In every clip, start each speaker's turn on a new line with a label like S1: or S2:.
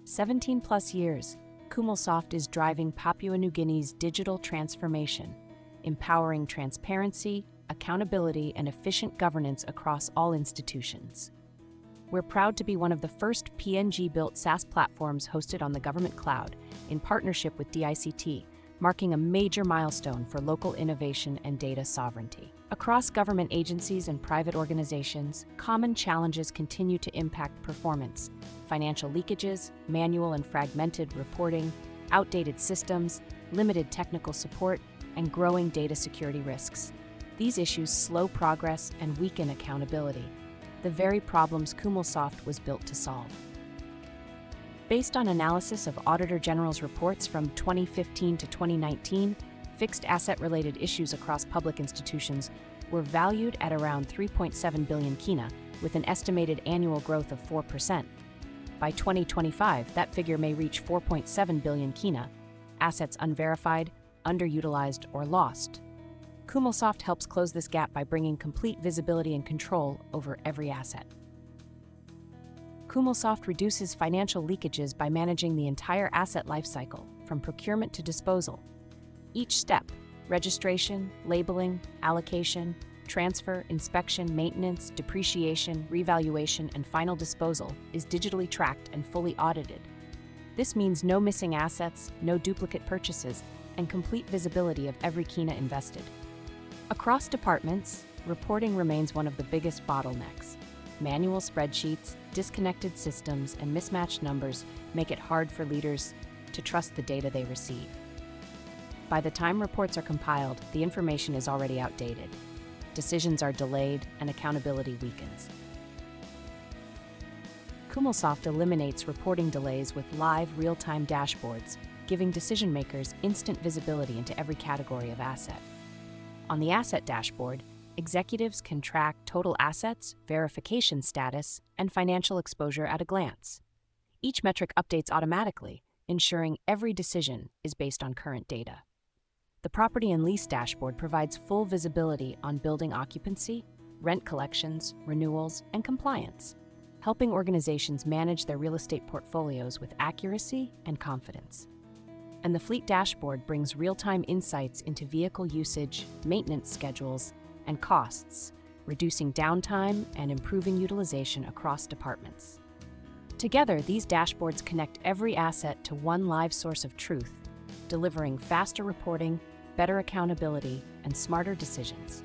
S1: 17 plus years, Kumulsoft is driving Papua New Guinea's digital transformation, empowering transparency, accountability, and efficient governance across all institutions. We're proud to be one of the first PNG-built SaaS platforms hosted on the government cloud in partnership with DICT, marking a major milestone for local innovation and data sovereignty. Across government agencies and private organizations, common challenges continue to impact performance: financial leakages, manual and fragmented reporting, outdated systems, limited technical support, and growing data security risks. These issues slow progress and weaken accountability, the very problems Kumulsoft was built to solve. Based on analysis of Auditor General's reports from 2015 to 2019, fixed asset-related issues across public institutions were valued at around 3.7 billion kina, with an estimated annual growth of 4%. By 2025, that figure may reach 4.7 billion kina, assets unverified, underutilized, or lost. Kumulsoft helps close this gap by bringing complete visibility and control over every asset. Kumulsoft reduces financial leakages by managing the entire asset lifecycle, from procurement to disposal. Each step, registration, labeling, allocation, transfer, inspection, maintenance, depreciation, revaluation, and final disposal, is digitally tracked and fully audited. This means no missing assets, no duplicate purchases, and complete visibility of every kina invested. Across departments, reporting remains one of the biggest bottlenecks. Manual spreadsheets, disconnected systems, and mismatched numbers make it hard for leaders to trust the data they receive. By the time reports are compiled, the information is already outdated. Decisions are delayed, and accountability weakens. Kumulsoft eliminates reporting delays with live, real-time dashboards, giving decision-makers instant visibility into every category of asset. On the asset dashboard, executives can track total assets, verification status, and financial exposure at a glance. Each metric updates automatically, ensuring every decision is based on current data. The property and lease dashboard provides full visibility on building occupancy, rent collections, renewals, and compliance, helping organizations manage their real estate portfolios with accuracy and confidence. And the fleet dashboard brings real-time insights into vehicle usage, maintenance schedules, and costs, reducing downtime and improving utilization across departments. Together, these dashboards connect every asset to one live source of truth, delivering faster reporting, better accountability, and smarter decisions.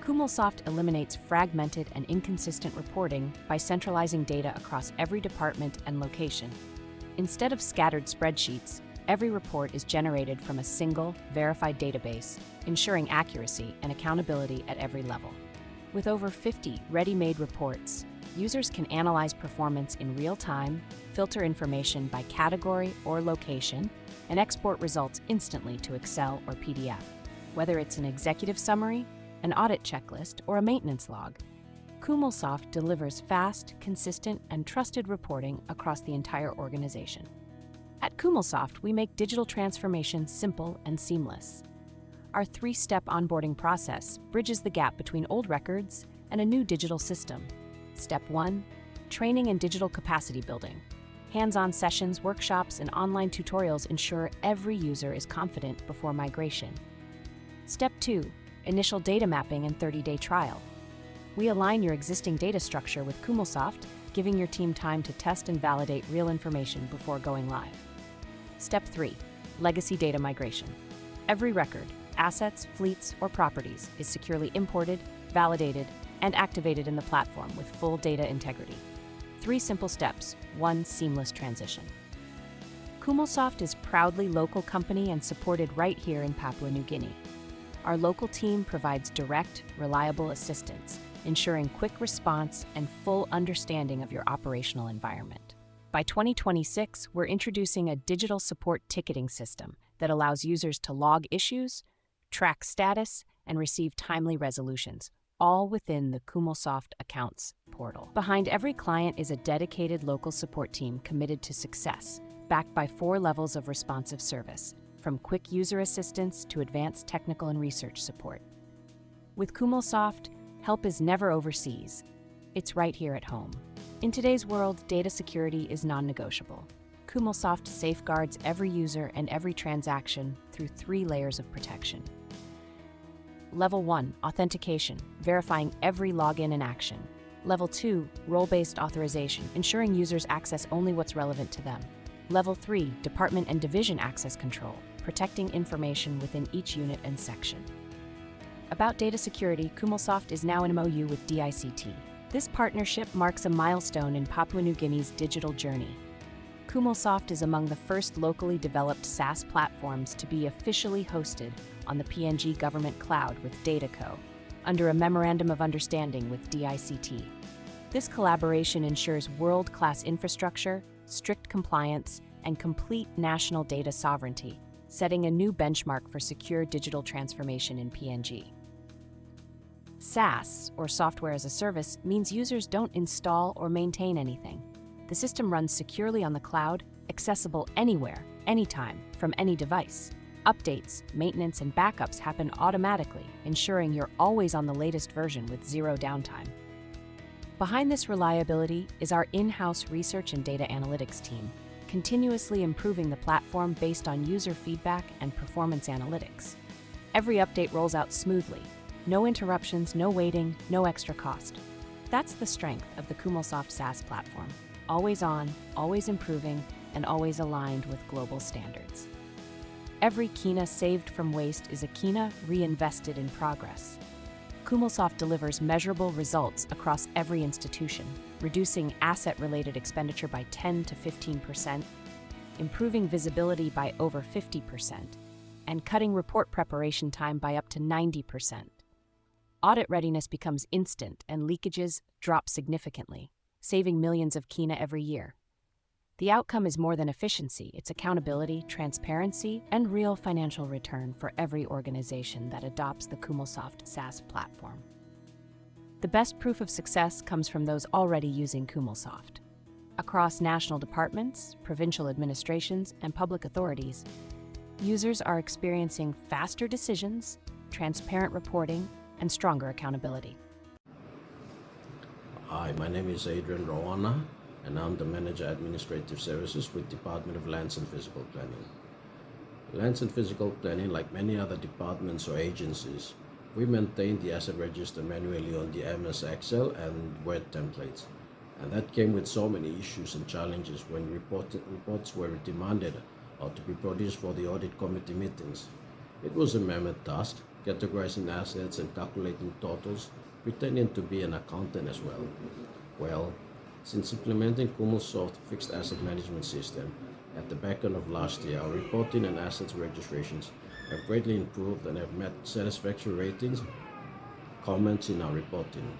S1: Kumulsoft eliminates fragmented and inconsistent reporting by centralizing data across every department and location. Instead of scattered spreadsheets, every report is generated from a single, verified database, ensuring accuracy and accountability at every level. With over 50 ready-made reports, users can analyze performance in real time, filter information by category or location, and export results instantly to Excel or PDF. Whether it's an executive summary, an audit checklist, or a maintenance log, Kumulsoft delivers fast, consistent, and trusted reporting across the entire organization. At Kumulsoft, we make digital transformation simple and seamless. Our three-step onboarding process bridges the gap between old records and a new digital system. Step 1, training and digital capacity building. Hands-on sessions, workshops, and online tutorials ensure every user is confident before migration. Step 2, initial data mapping and 30-day trial. We align your existing data structure with Kumulsoft, giving your team time to test and validate real information before going live. Step 3, legacy data migration. Every record, assets, fleets, or properties is securely imported, validated, and activated in the platform with full data integrity. 3 simple steps, 1 seamless transition. Kumulsoft is proudly local company and supported right here in Papua New Guinea. Our local team provides direct, reliable assistance, ensuring quick response and full understanding of your operational environment. By 2026, we're introducing a digital support ticketing system that allows users to log issues, track status, and receive timely resolutions, all within the Kumulsoft Accounts portal. Behind every client is a dedicated local support team committed to success, backed by 4 levels of responsive service, from quick user assistance to advanced technical and research support. With Kumulsoft, help is never overseas. It's right here at home. In today's world, data security is non-negotiable. Kumulsoft safeguards every user and every transaction through 3 layers of protection. Level 1, authentication, verifying every login and action. Level 2, role-based authorization, ensuring users access only what's relevant to them. Level 3, department and division access control, protecting information within each unit and section. About data security, Kumulsoft is now in MOU with DICT. This partnership marks a milestone in Papua New Guinea's digital journey. Kumulsoft is among the first locally developed SaaS platforms to be officially hosted on the PNG government cloud with DataCo, under a Memorandum of Understanding with DICT. This collaboration ensures world-class infrastructure, strict compliance, and complete national data sovereignty, setting a new benchmark for secure digital transformation in PNG. SaaS, or Software as a Service, means users don't install or maintain anything. The system runs securely on the cloud, accessible anywhere, anytime, from any device. Updates, maintenance, and backups happen automatically, ensuring you're always on the latest version with zero downtime. Behind this reliability is our in-house research and data analytics team, continuously improving the platform based on user feedback and performance analytics. Every update rolls out smoothly. No interruptions, no waiting, no extra cost. That's the strength of the Kumulsoft SaaS platform. Always on, always improving, and always aligned with global standards. Every kina saved from waste is a kina reinvested in progress. Kumulsoft delivers measurable results across every institution, reducing asset-related expenditure by 10 to 15%, improving visibility by over 50%, and cutting report preparation time by up to 90%. Audit readiness becomes instant and leakages drop significantly, saving millions of kina every year. The outcome is more than efficiency, it's accountability, transparency, and real financial return for every organization that adopts the Kumulsoft SaaS platform. The best proof of success comes from those already using Kumulsoft. Across national departments, provincial administrations, and public authorities, users are experiencing faster decisions, transparent reporting, and stronger accountability.
S2: Hi, my name is Adrian Rowana, and I'm the Manager Administrative Services with Department of Lands and Physical Planning. Lands and Physical Planning, like many other departments or agencies, we maintain the asset register manually on the MS Excel and Word templates. And that came with so many issues and challenges when reports were demanded or to be produced for the audit committee meetings. It was a mammoth task, categorizing assets and calculating totals, pretending to be an accountant as well. Well, since implementing Kumulsoft fixed asset management system at the back end of last year, our reporting and assets registrations have greatly improved and have met satisfactory ratings, comments in our reporting.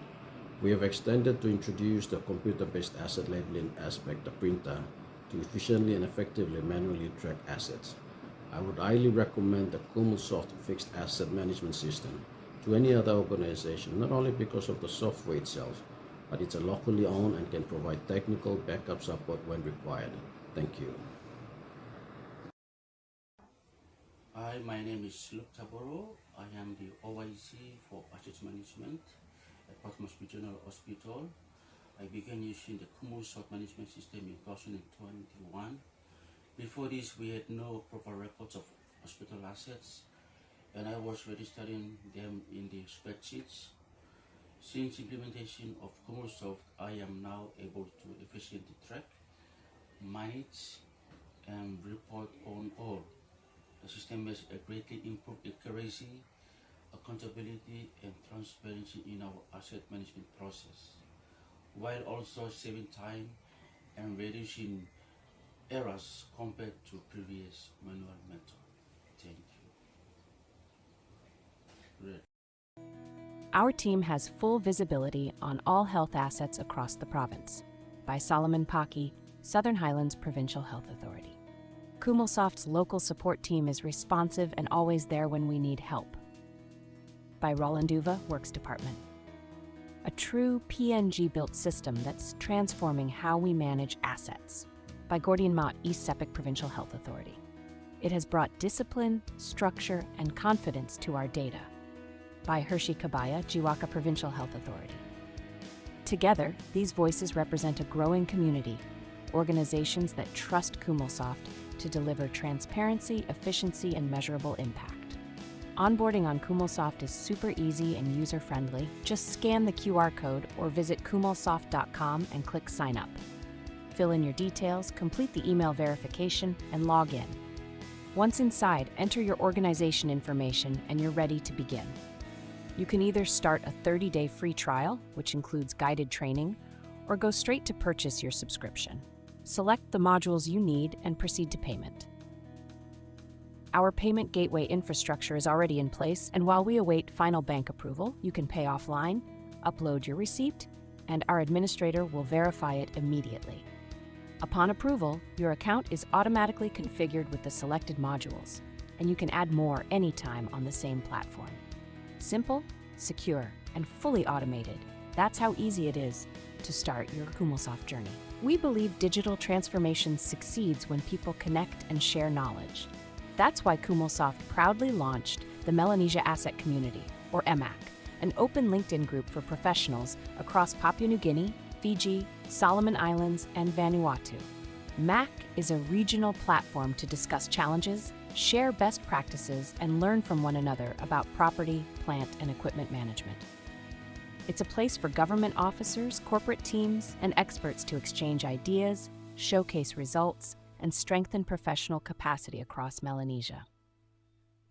S2: We have extended to introduce the computer-based asset labeling aspect, the printer, to efficiently and effectively manually track assets. I would highly recommend the Kumulsoft fixed asset management system to any other organization, not only because of the software itself, but it's a locally owned and can provide technical backup support when required. Thank you.
S3: Hi, my name is Luke Taboro. I am the OIC for Asset Management at Moresby General Hospital. I began using the Kumulsoft management system in 2021. Before this, we had no proper records of hospital assets, and I was registering them in the spreadsheets. Since implementation of Kumulsoft, I am now able to efficiently track, manage, and report on all. The system has greatly improved accuracy, accountability, and transparency in our asset management process, while also saving time and reducing errors compared to previous manual method. Thank you.
S1: Our team has full visibility on all health assets across the province by Solomon Paki, Southern Highlands Provincial Health Authority. Kumulsoft's local support team is responsive and always there when we need help. By Rolanduva Works Department. A true PNG-built system that's transforming how we manage assets. By Gordian Mott East Sepik Provincial Health Authority. It has brought discipline, structure, and confidence to our data. By Hershey Kabaya, Jiwaka Provincial Health Authority. Together, these voices represent a growing community, organizations that trust Kumulsoft to deliver transparency, efficiency, and measurable impact. Onboarding on Kumulsoft is super easy and user-friendly. Just scan the QR code or visit kumulsoft.com and click Sign Up. Fill in your details, complete the email verification, and log in. Once inside, enter your organization information and you're ready to begin. You can either start a 30-day free trial, which includes guided training, or go straight to purchase your subscription. Select the modules you need and proceed to payment. Our payment gateway infrastructure is already in place, and while we await final bank approval, you can pay offline, upload your receipt, and our administrator will verify it immediately. Upon approval, your account is automatically configured with the selected modules, and you can add more anytime on the same platform. Simple, secure, and fully automated. That's how easy it is to start your Kumulsoft journey. We believe digital transformation succeeds when people connect and share knowledge. That's why Kumulsoft proudly launched the Melanesia Asset Community, or EMAC, an open LinkedIn group for professionals across Papua New Guinea, Fiji, Solomon Islands, and Vanuatu. MAC is a regional platform to discuss challenges, share best practices, and learn from one another about property, plant, and equipment management. It's a place for government officers, corporate teams, and experts to exchange ideas, showcase results, and strengthen professional capacity across Melanesia.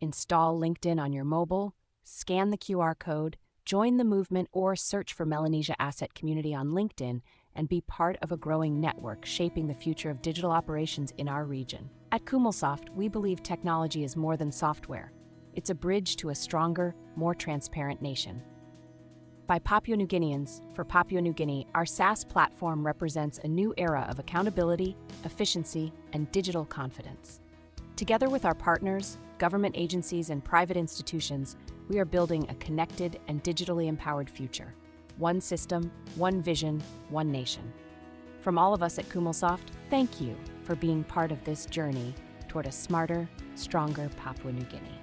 S1: Install LinkedIn on your mobile, scan the QR code, join the movement, or search for Melanesia Asset Community on LinkedIn and be part of a growing network shaping the future of digital operations in our region. At Kumulsoft, we believe technology is more than software. It's a bridge to a stronger, more transparent nation. By Papua New Guineans, for Papua New Guinea, our SaaS platform represents a new era of accountability, efficiency, and digital confidence. Together with our partners, government agencies, and private institutions, we are building a connected and digitally empowered future. One system, one vision, one nation. From all of us at Kumulsoft, thank you for being part of this journey toward a smarter, stronger Papua New Guinea.